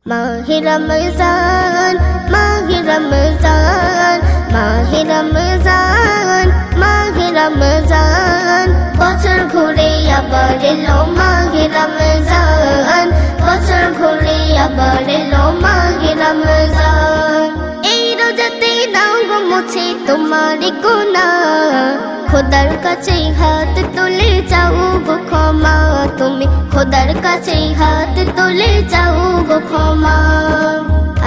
মাহে রমজান মাহে রমজান মাহে রমজান মাহে রমজান বছর ঘুরে আবার এলো মাহে রমজান বছর ঘুরে আবার এলো মাহে রমজান এই রোজাতে দাও গো মুছে তোমার গুনাহ খোদার কাছে হাত তুলে চাও গো ক্ষমা তুমি খোদার কাছে হাত তুলে চাও গো ক্ষমা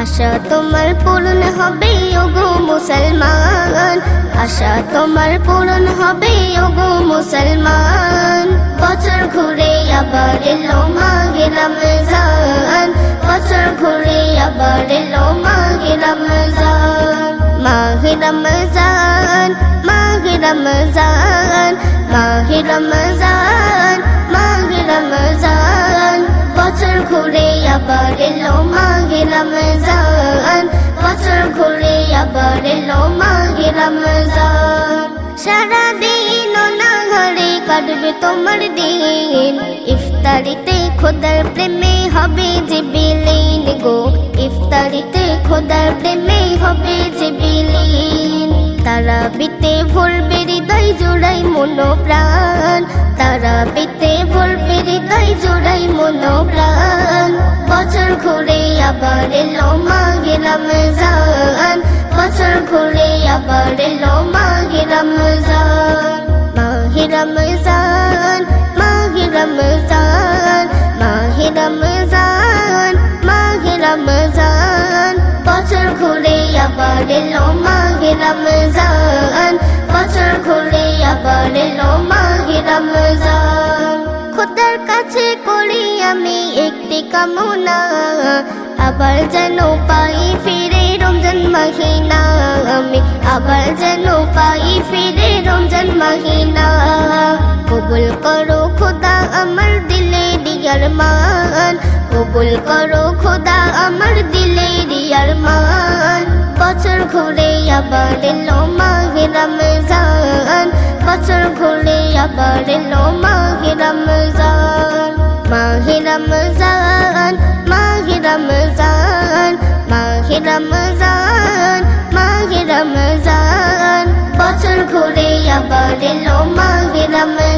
আশা তোমার পূরণ হবে ওগো মুসলমান আশা তোমার পূরণ হবে ওগো মুসলমান বছর ঘুরে আবার এলো মাহে রমজান বছর ঘুরে আবার এলো মাহে রমজান মাহে রমজান মাহে রমজান মাহে রমজান মাহে রমজান বছর ঘুরে আবার এলো মাহে রমজান বছর ঘুরে আবার এলো মাহে রমজান সারা দিন অনাহারে কাটবে তোমার দিন ইফতারিতে খোদার প্রেমে হবে যে বিলীন গো ইফতারিতে খোদার প্রেমে হবে যে বিলীন তারাবিতে ভরবে হৃদয় জোড়াই মনো প্রাণ তারাবিতে ভরবে হৃদয় জোড়াই মনো প্রাণ বছর ঘুরে আবার এলো মাহে রমজান বছর ঘুরে আবার এলো মাহে রমজান মাহে রমজান মাহে রমজান মাহে রমজান মাহে রমজান বছর ঘুরে আবার এলো মাহে রমজান বছর ঘুরে আবার এলো মাহে রমজান খোদার কাছে করি আমি একটি কামনা আবার যেন পাই ফিরে রমজান মাহিনা আমি আবার যেন পাই ফিরে রমজান মাহিনা কবুল করো খোদা আমার দিলে দিয়ার মান কবুল করো খোদা আমার দিলে দিয়ার মান বছর ঘুরে আবার এলো মাহে রমজান বছর ঘুরে আবার এলো মাহে রমজান মাহে রমজান মাহে রমজান মাহে রমজান মাহে রমজান বছর ঘুরে আবার এলো মাহে রমজান